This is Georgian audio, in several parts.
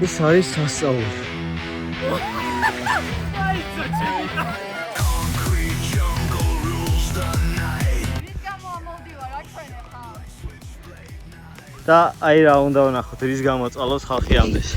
ეს არის სასწაული. და აი რა უნდა ვნახოთ, რის გამო წალობს ხალხი ამდენს.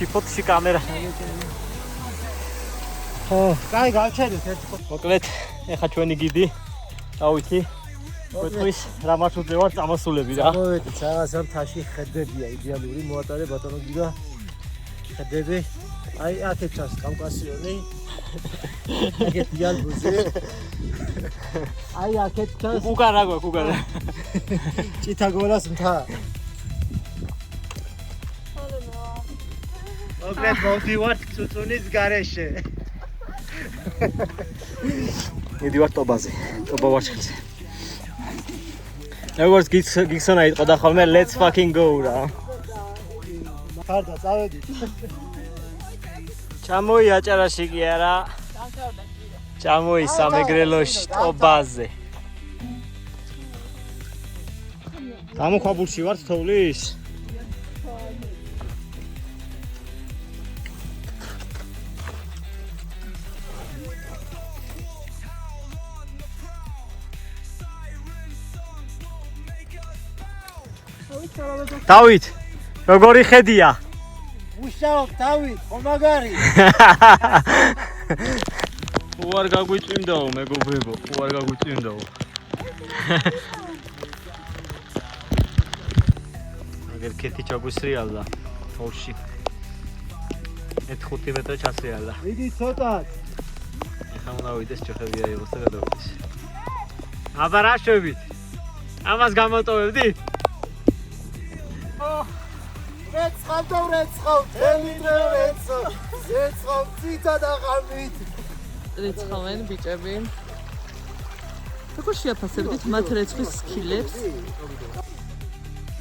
ფოთიში კამერა. ხო, კაი გავჩერეთ ერთ ფოტო. მოკლედ, ეხა ჩვენი გიდი დავითი. გვეთქვის რა მარშრუტზე ვარ წამოსულები რა. მოვედით რაღაც მთაში ხედებია იდეალური მოატარე ბატონო გიდა. ხედები. აი აქეთ ჩანს კავკასიონი. აქეთ იალბუზე. აი აქეთ ჩანს უკარა გვაქვს უკარა. ჭითაგორას მთა. მოკლედ მოვდივართ ცუცუნის გარეშე. მივდივართ ტობაზე, ტობა ვაჩხილზე. როგორც გიქსონა იტყოდა ხოლმე let's fucking go რა. ხარდა წავედით. ჩამოი აჭარაში კი არა. ჩამოი სამეგრელოში ტობაზე. გამოქვაბულში ვართ თოვლის? დავით, როგორი ხედია? უშავ დავით, ხომაგარი. უარ გაგვიწვიმდაო მეგობრებო, უარ გაგვიწვიმდაო. აგერ კეთი ჩაგვისრიალდა თორში. 5 მეტრ ჩასრიალდა. იგი ცოტა. ეხლა უნდა ვიდეს ჩეხები აიღოს და გადავიდეს. აბა რა შევით? ამას გამოტოვებდი? რეცხავ, თელი რეცხავ, ზეცხავ, ცითა და ღამით. რეცხავენ ბიჭები. როგორ შეაფასებდით მათ რეცხვის სკილებს?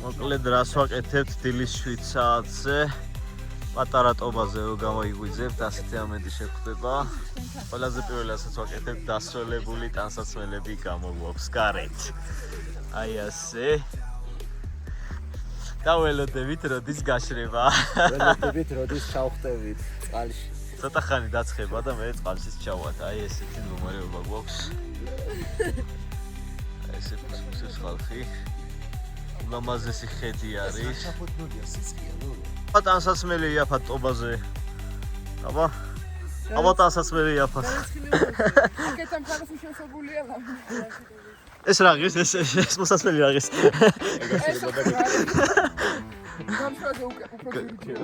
მოკლედ რას ვაკეთებთ დილის 7 საათზე. პატარა ტობაზე გამოიგვიძებთ, ასეთი ამედი შეხვდება. ყველაზე პირველი ასაც ვაკეთებთ დასროლებული ტანსაცმელები გამოგვაქვს გარეთ. აი ასე. დაველოდებით როდის გაშრება. ველოდებით როდის ჩავხტევით წყალში. ცოტა ხანი დაცხება და მე წყალშიც ჩავვათ. აი ესეთი მდგომარეობა გვაქვს. აი ესე ფუსფუსის ხალხი. ულამაზესი ხედი არის. ტანსაცმელი იაფად ტობაზე. აბა. აბა ტანსაცმელი იაფად. აკეთა მხარეს მიშენებულია რა. ეს რაღაც ეს მოსასმელი რაღაც.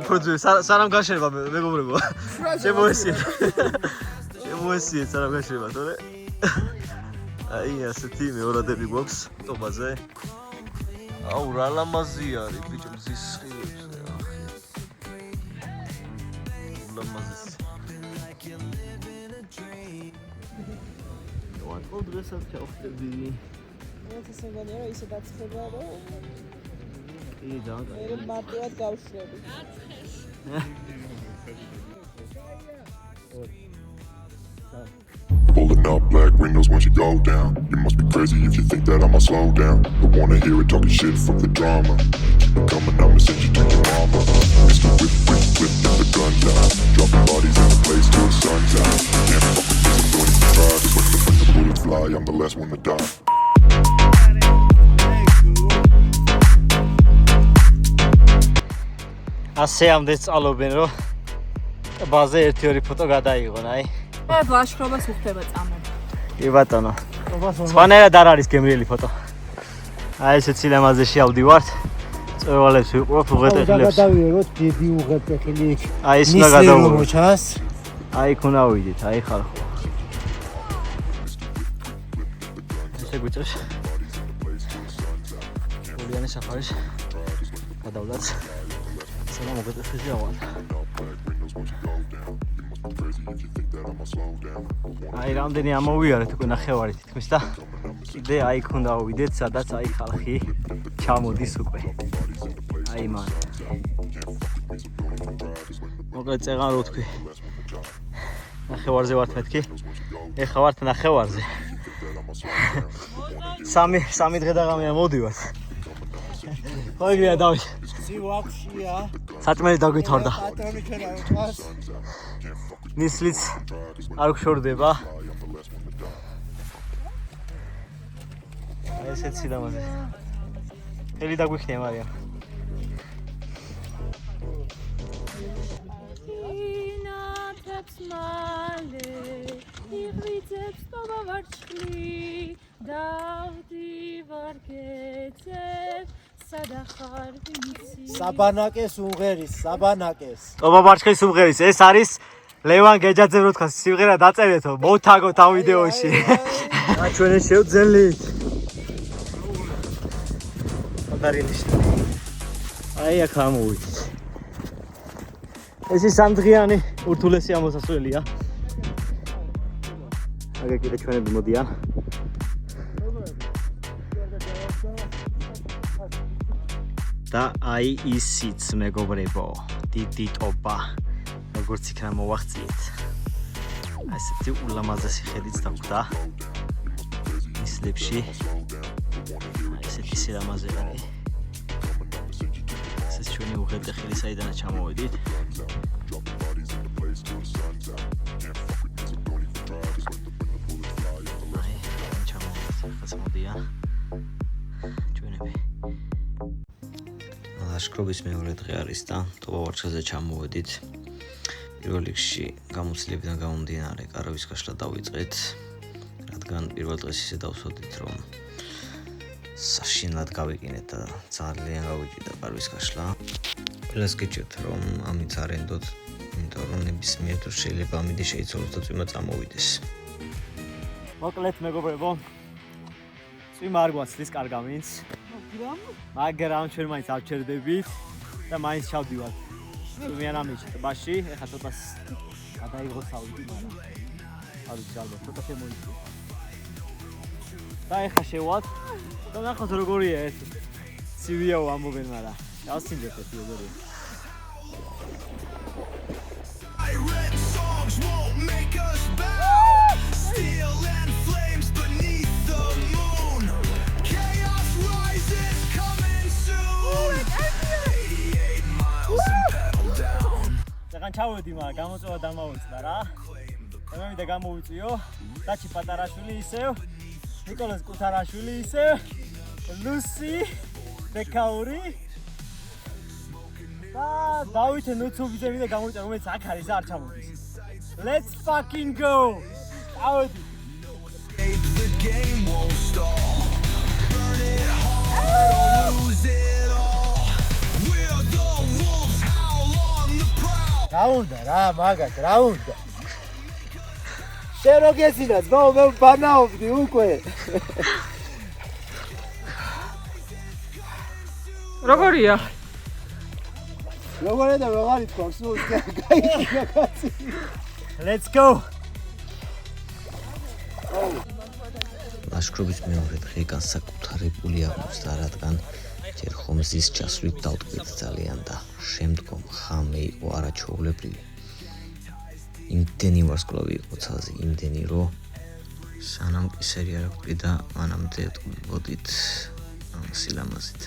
უფრო სანამ გაშრება მეგობრებო. შემოესიეთ სანამ გაშრება, თორე. აი ასეთი მეორადები გვაქვს ტობაზე. აუ რა ლამაზი არის ბიჭო მზის სხივებზე ახი. ლამაზი. ვარ დღესაც ჩავხტები. ეს მეგონია რომ ისე დაცხება რომ ი დააგა. მე მარტივად გავშვები. Pulling up black windows once you go down. You must be crazy if you think that I'ma slow down. Don't wanna hear it talking shit from the drama. Keep it coming, I'ma send you to your mama. Mr. Whip, get the gun down. Dropping bodies in the place till the sun's out. Can't fuck with this, I'm doing it to try. Just when the bullets fly, I'm the last one to die. ასე ამდენს წალობენ რომ ბაზე 1-2 ფოტო გადაიღონ აი. მე ბაშქრობას უხდება წამო. კი ბატონო. სხვანაირად არ არის გემრიელი ფოტო. აი ესე ცილამაზეში ავდივართ. წევალებს ვიყავ უღელტეხილებს. გადავიეროთ დიდი უღელტეხილი. აი ეს უნდა გადავიღოთ. მოჩას. აი იქ უნდა ვიდით, აი ხალხო. ესე გვიწევს. ოლიანი საფარის გადავლაც. სამა მოგეთხოვე ავალ. აი რამდენი ამოვიარეთ უკვე ნახევარი თითქმის და კიდე აი იქ უნდა ვიდეთ, სადაც აი ხალხი ჩამოდის უკვე. აი მან. მოკლედ წეღან რო თქვი. ნახევარზე ვართ მეთქი. ეხა ვართ ნახევარზე. სამი დღე და ღამეა მოდივართ. ხოიგია დავით. სივაქშია. საჭმელი დაგვითარდა. პატრონი ჩვენ არ ვთქვას. ნისლიც არ გშორდება. ესეც სილამაზე. ხელი დაგვიხნია მარიამ. საბანაკეს უმღერის, საბანაკეს. ტობა ბარჩხის უმღერის, ეს არის ლევან გეჯაძე რო თქვა სიმღერა დაწერეთო, მოვთაგოთ ამ ვიდეოში. და ჩვენ ეს შევძენლით. ოდარილის. აი აქ ამოვიდით. ეს ის სამდღიანი ურთულესი ამოსასვლელია. აგერ კიდე ჩვენები მოდიან. და აი ისიც მეგობრებო, დიდი ტობა. როგორც იქნა მოვახციეთ. ასეთი ულამაზესი ხედიც დაგვდა. ისლებში. ესეთი სილამაზე არის. ეს ჩვენი უღელტეხილი საიდანაც ჩამოვედით. აი, ჩამოვედით, ხაც მოდიან. ჩვენები. ლაშქრობის მეორე დღე არის და ტობა ვარჩხაზე ჩამოვედით. პირველ რიგში გამოცდილებიდან გამომდინარე კარვის გაშლა დავიწყეთ, რადგან პირველ დღეს ისე დავსვდით, რომ საშინლად გავიკინეთ და ძალიან გავიჭირდა კარვის გაშლა. ყველას გიჩვენთ, რომ ამით არ ენდოთ, იმიტომ რომ ნებისმიერ დროს შეიძლება ამიდი შეიცვალოს და წვიმა წამოვიდეს. მოკლედ მეგობრებო, წვიმა არ გვაცდის კარგ ამინს. მაგრამ ჩვენ მაინც ავჩერდებით და მაინც ჩავდივართ. წვიმიან ამიჩი ტბაში, ეხლა ცოტას გადაიღო საუდი, მაგრამ არ ვიცი ალბათ ცოტა შემოიწია. და ეხლა შევალთ და ნახოთ როგორია ეს. ცივიაო ამობენ, მაგრამ დავსინჯეთ ეს როგორია. ჩავედი, მაგრამ გამოწვევა დამავიწყდა რა. მოვიდა გამოვიწიო. დაჩი პატარაშვილი ისევ, ნიკოლას კუთარაშვილი ისევ, ლუსი, ბეკაური. და დავით ნუცუბიძე და გამოვიწა, რომელიც აქ არის და არ ჩამოდის. Let's fucking go. ჩავედი. The game won't stall. Burn it hard, lose it all. We're the wolves, howl on the prowl. რაუნდა რა, მაგათ, რაუნდა. შენ რო გესინა, ძმაო, მე ბანაობდი უკვე. როგორია? როგორია და როგორ ითქვა, სულ გაიქნა კაცი. Let's go. ლაშქრობის მეორე დღე განსაკუთრებული აღმოჩნდა, რადგან ჯერ ხომ ზის ჩასვლით დავტყვით ძალიან და შემდგომ ხამე იყო არაჩვეულებრივი. იმდენი ვარსკვლავი იყო ცალზე, იმდენი რომ სანამ კისერი არ აკვდი და მანამდე ეტყობოდით ამ სილამაზით.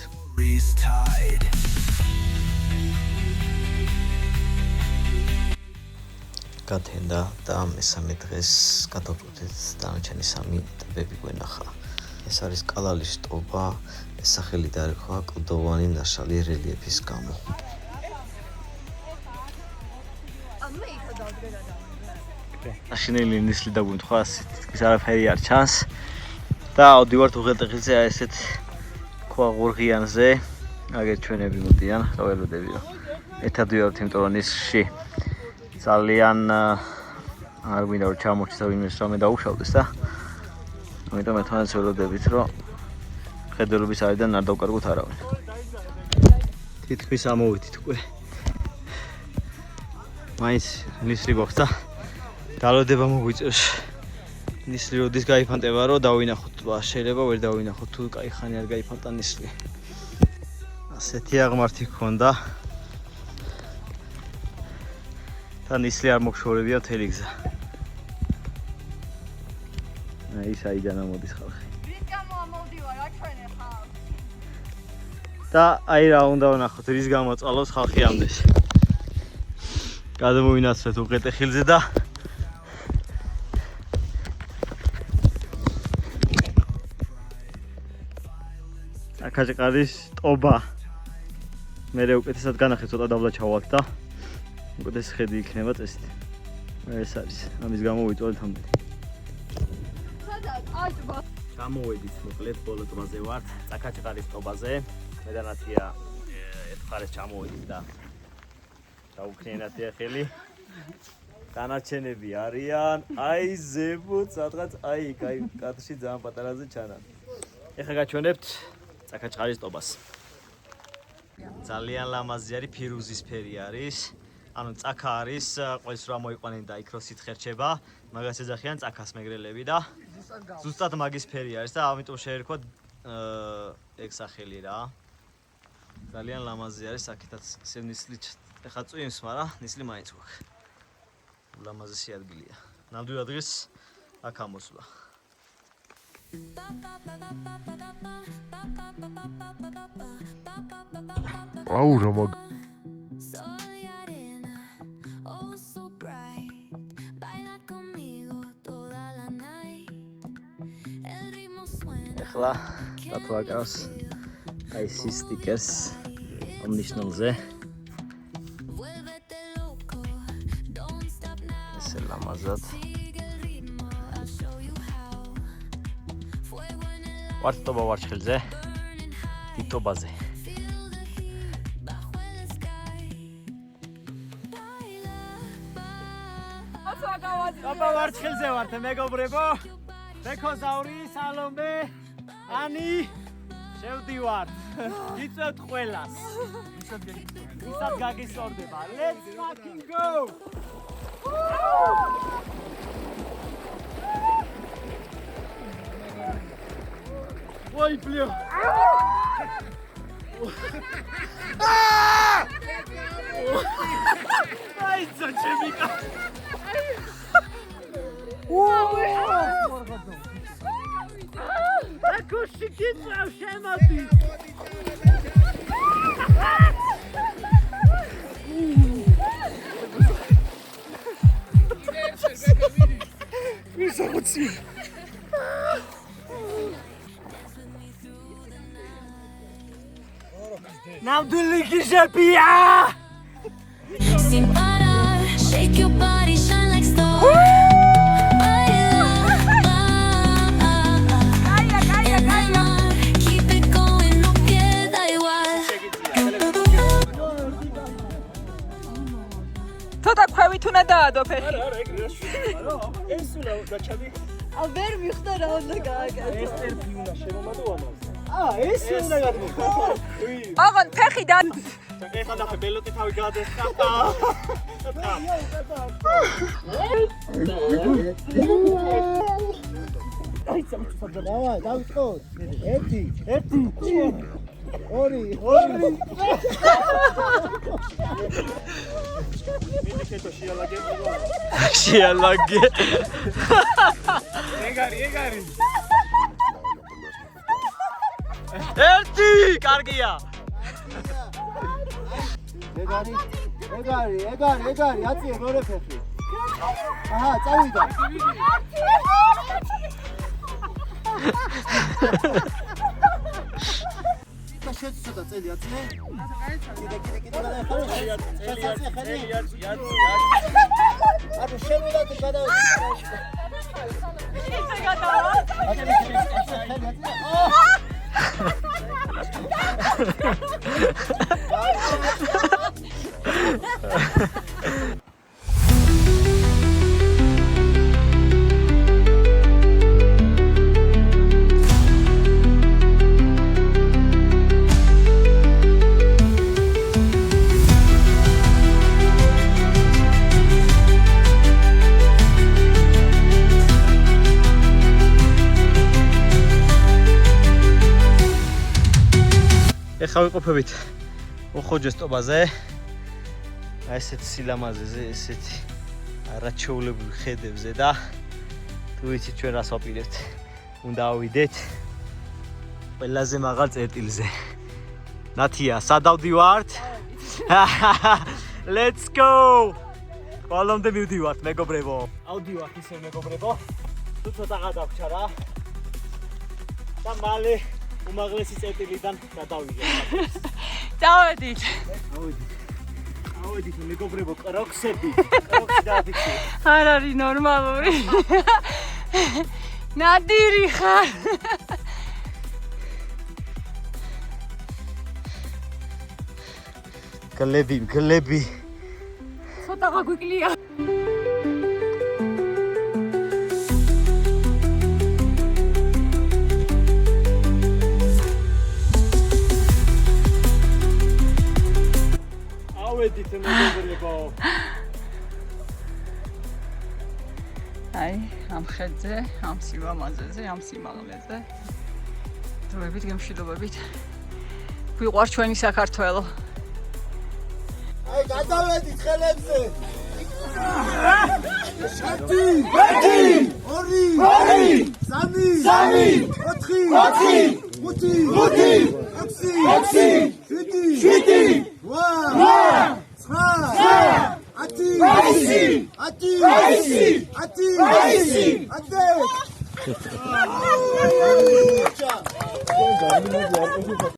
გათენდა და მესამე დღეს გადავწყვეტეთ დანარჩენი სამი ტბები გვენახა. ეს არის კალალის ტობა, ეს სახელი დაერქვა კლდოვანი ნაშალი რელიეფის გამო. აშინელი ნისლი დაგვიმთხვა, თითქმის არაფერი არ ჩანს და ავდივართ უღელტეხილზე, ესეთ ქვაღორღიანზე. აგერ ჩვენები მოდიან, ველოდები რომ ერთად ვიყავთ, იმიტომ რომ ნისლში ძალიან არ მინდა რომ ჩამორჩეს ვინმეს რამე დაუშავდეს და ამიტომ ერთმანეთს ველოდებით რომ ხედელობის არიდან არ დავკარგოთ არავინ. თითქმის ამოვიდით უკვე. მაინც ნისლი გვაქვს და დალოდება მოგვიწევს. ნისლი როდის გაიფანტება რომ დავინახოთ, შეიძლება ვერ დავინახოთ თუ კაი ხანი არ გაიფანტა ნისლი. ასეთი აღმართი გქონდა. და ნისლი არ მოგშორებია მთელი გზა. აი საიდან ამოდის ხალხი. რის გამო ამოვდივარ რა ჩვენ ხარ? და აი რა უნდა ვნახოთ, რის გამო წალობს ხალხი ამდენს. გადმოვინაცვლეთ უყეტეხილზე და აკაჭყარის ტობა. მე უკეთესად განახეთ, ცოტა დაბლა ჩავალთ და უკეთეს ხედი იქნება წესით. ეს არის. ამის გამო ვიწვალეთ ამდენი. სადაც აჭბა. გამოვედით მოკლედ ბოლო ტბაზე ვართ, აკაჭყარის ტობაზე. მე და ნათია ერთ მხარეს ჩამოვედით და დაუქნიენათია ხელი. განარჩენები არიან, აი ზებუთ, სადღაც აი იქ, აი კადრში ძალიან პატარაზე ჩანან. ეხლა გაჩვენებთ აკაჭყარის ტობას. ძალიან ლამაზი არის, ფირუზისფერი არის. ანუ წაკა არის, ყოველს რა მოიყვანენ და იქ რო სითხე რჩება, მაგას ეძახიან წაკას მეგრელები და ზუსტად მაგის ფერი არის და ამიტომ შეერქვა ეგ სახელი რა. ძალიან ლამაზი არის, აქეთაც ისე ნისლი ეხა წვიმს, მაგრამ ნისლი მაინც გვაქვს. ლამაზი ადგილია. ნამდვილად დღეს აქ ამოსვლა. აუ რა მაგ ეხლა დათვაკავს აი სისტიკეს ამ ნიშნულზე. ესე ლამაზად. ვართ ტობა ვარჩხილზე, დიდტობაზე. ტობა ვარჩხილზე ვართ, მეგობრებო. ბექოზაური, სალომე, ანი, შევდივართ. იწევთ ყველას. ვისაც გაგისწორდება. Let's fucking go! Ой, бля. Ай, зачем я? Ако шикица шемати. Висоци. Navduli Gijapia! Sin parar, shake your body, shine like stars. Keep it going, no queda igual. ცოტა ქვევით უნდა დაადო ფეხი. ეს უნდა გაჩადი. ვერ მიხდა რა უნდა გააკეთო. ეს ტერფი უნდა შემომადო ამას. ეს უნდა გადმოხო. აღონ ფეხი და ეხლა და ბელოტი თავი გადასწრაფა. აი სამწუხაროდ დავაი, დავიწყოთ. ერთი. ორი. მიდიქეთო შეალაგე. შეალაგე. ეგარი. ერთი, კარგია. ეგარი, აწიე მეორე ფეხი. აჰა, წავიდა. და შეცოდა წელი აწიე. კიდე. წელი. აბა შევიდა და გადავა. ეხლა ვიყოფებით ოხოჯესტობაზე. აი ესეთ სილამაზეზე, ესეთი არაჩვეულებრივი ხედებზე და თუ ვიცით ჩვენ რას ვაპირებთ. უნდა ავიდეთ ყველაზე მაღალ წერტილზე. ნათია, სად ავდივართ? Let's go! ყველამდე მივდივართ, მეგობრებო. ავდივართ ისე მეგობრებო. თუ ცოტა გადაგვჭა რა. და მალე უმაღლესი წერტილიდან გადავიღეთ. დავედით. ავედით მეგობრებო, კროქსები დააფიქსე. არ არის ნორმალური. ნადირი ხარ. გლები. ცოტა გაგვიკლია. ავედით მეგობრებო. აი, ამ ხედზე, ამ სილამაზეზე, ამ სიმაღლეზე. დროებით გემშვიდობებით. გვიყვარს ჩვენი საქართველო. აი გადავედით ხელებზე. შეთი, ორი, სამი, ოთხი, ხუთი, ექვსი, შვიდი, ათი.